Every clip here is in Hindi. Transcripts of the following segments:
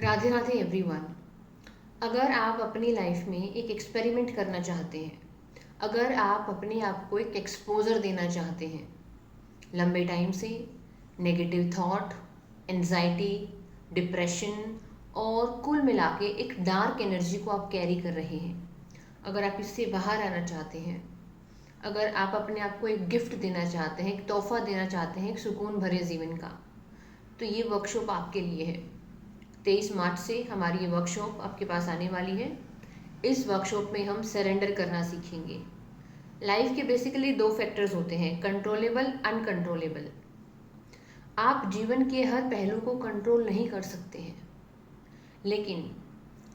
राधे राधे एवरीवन। अगर आप अपनी लाइफ में एक एक्सपेरिमेंट करना चाहते हैं, अगर आप अपने आप को एक एक्सपोजर देना चाहते हैं लंबे टाइम से नेगेटिव थॉट, एंजाइटी, डिप्रेशन और कुल मिला के एक डार्क एनर्जी को आप कैरी कर रहे हैं, अगर आप इससे बाहर आना चाहते हैं, अगर आप अपने आप को एक गिफ्ट देना चाहते हैं, एक तोहफा देना चाहते हैं एक सुकून भरे जीवन का, तो ये वर्कशॉप आपके लिए है। 23 मार्च से हमारी ये वर्कशॉप आपके पास आने वाली है। इस वर्कशॉप में हम सरेंडर करना सीखेंगे। लाइफ के बेसिकली दो फैक्टर्स होते हैं, कंट्रोलेबल, अनकंट्रोलेबल। आप जीवन के हर पहलू को कंट्रोल नहीं कर सकते हैं, लेकिन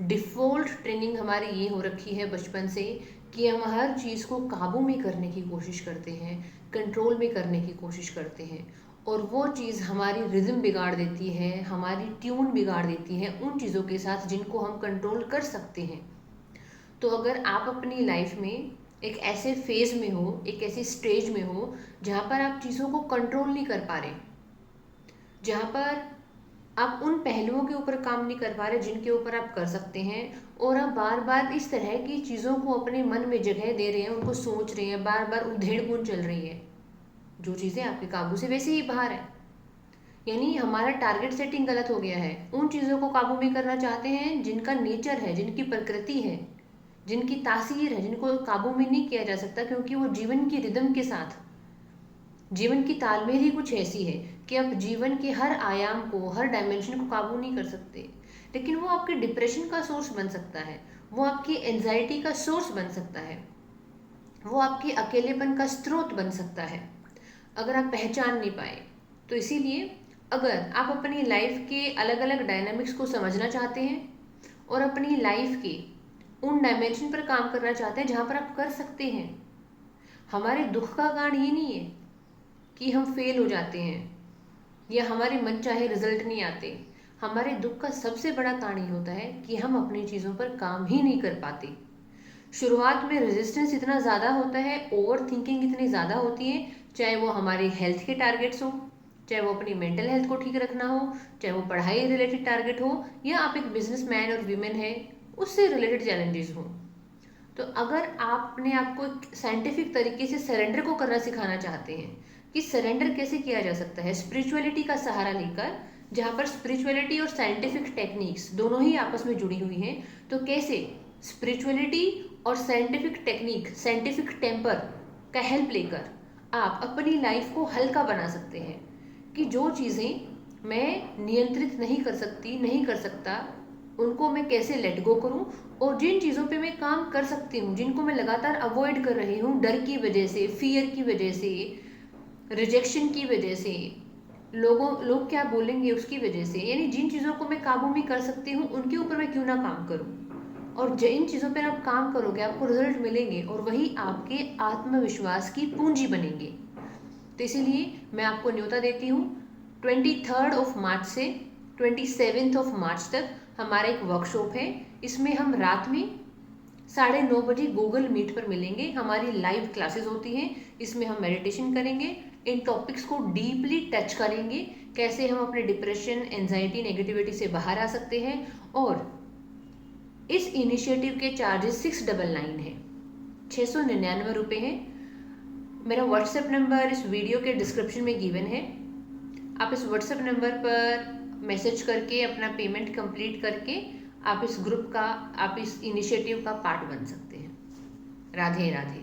डिफ़ॉल्ट ट्रेनिंग हमारी ये हो रखी है बचपन से कि हम हर चीज़ को काबू में करने की कोशिश करते हैं, कंट्रोल में करने की कोशिश करते हैं, और वो चीज़ हमारी रिदम बिगाड़ देती है, हमारी ट्यून बिगाड़ देती है उन चीज़ों के साथ जिनको हम कंट्रोल कर सकते हैं। तो अगर आप अपनी लाइफ में एक ऐसे फेज़ में हो, एक ऐसी स्टेज में हो जहाँ पर आप चीज़ों को कंट्रोल नहीं कर पा रहे, जहाँ पर आप उन पहलुओं के ऊपर काम नहीं कर पा रहे जिनके ऊपर आप कर सकते हैं, और आप बार बार इस तरह की चीज़ों को अपने मन में जगह दे रहे हैं, उनको सोच रहे हैं, बार बार उधेड़ बुन चल रही है, जो चीज़ें आपके काबू से वैसे ही बाहर है। यानी हमारा टारगेट सेटिंग गलत हो गया है। उन चीज़ों को काबू में करना चाहते हैं जिनका नेचर है, जिनकी प्रकृति है, जिनकी तासीर है, जिनको काबू में नहीं किया जा सकता, क्योंकि वो जीवन की रिदम के साथ, जीवन की तालमेल ही कुछ ऐसी है कि आप जीवन के हर आयाम को, हर डायमेंशन को काबू नहीं कर सकते। लेकिन वो आपके डिप्रेशन का सोर्स बन सकता है, वो आपकी एंजाइटी का सोर्स बन सकता है, वो आपके अकेलेपन का स्रोत बन सकता है, अगर आप पहचान नहीं पाए। तो इसीलिए अगर आप अपनी लाइफ के अलग अलग डायनामिक्स को समझना चाहते हैं और अपनी लाइफ के उन डायमेंशन पर काम करना चाहते हैं जहाँ पर आप कर सकते हैं, हमारे दुख का कारण ये नहीं है कि हम फेल हो जाते हैं या हमारे मन चाहे रिजल्ट नहीं आते। हमारे दुख का सबसे बड़ा कारण ये होता है कि हम अपनी चीज़ों पर काम ही नहीं कर पाते। शुरुआत में रेजिस्टेंस इतना ज़्यादा होता है, ओवर थिंकिंग इतनी ज़्यादा होती है, चाहे वो हमारे हेल्थ के टारगेट्स हो, चाहे वो अपनी मेंटल हेल्थ को ठीक रखना हो, चाहे वो पढ़ाई रिलेटेड टारगेट हो, या आप एक बिजनेसमैन और वीमेन है उससे रिलेटेड चैलेंजेस हो। तो अगर आपने आपको एक साइंटिफिक तरीके से सरेंडर को करना सिखाना चाहते हैं कि सरेंडर कैसे किया जा सकता है स्पिरिचुअलिटी का सहारा लेकर, जहाँ पर स्पिरिचुअलिटी और साइंटिफिक टेक्निक्स दोनों ही आपस में जुड़ी हुई हैं, तो कैसे स्पिरिचुअलिटी और साइंटिफिक टेक्निक, साइंटिफिक टेम्पर का हेल्प लेकर आप अपनी लाइफ को हल्का बना सकते हैं कि जो चीज़ें मैं नियंत्रित नहीं कर सकती, नहीं कर सकता, उनको मैं कैसे लेट गो करूं, और जिन चीज़ों पे मैं काम कर सकती हूँ, जिनको मैं लगातार अवॉइड कर रही हूँ डर की वजह से, फियर की वजह से, रिजेक्शन की वजह से, लोग क्या बोलेंगे उसकी वजह से, यानी जिन चीज़ों को मैं काबू में कर सकती हूँ उनके ऊपर मैं क्यों ना काम करूँ। और जिन चीज़ों पर आप काम करोगे आपको रिजल्ट मिलेंगे, और वही आपके आत्मविश्वास की पूंजी बनेंगे। तो इसीलिए मैं आपको न्योता देती हूँ 23 मार्च से 27 मार्च तक हमारा एक वर्कशॉप है। इसमें हम रात में 9:30 बजे गूगल मीट पर मिलेंगे। हमारी लाइव क्लासेस होती हैं, इसमें हम मेडिटेशन करेंगे, इन टॉपिक्स को डीपली टच करेंगे, कैसे हम अपने डिप्रेशन, एंजाइटी, नेगेटिविटी से बाहर आ सकते हैं। और इस इनिशिएटिव के चार्जेस 699 है, 699 रुपये हैं। मेरा व्हाट्सएप नंबर इस वीडियो के डिस्क्रिप्शन में गिवन है। आप इस व्हाट्सएप नंबर पर मैसेज करके अपना पेमेंट कंप्लीट करके आप इस ग्रुप का, आप इस इनिशिएटिव का पार्ट बन सकते हैं। राधे राधे।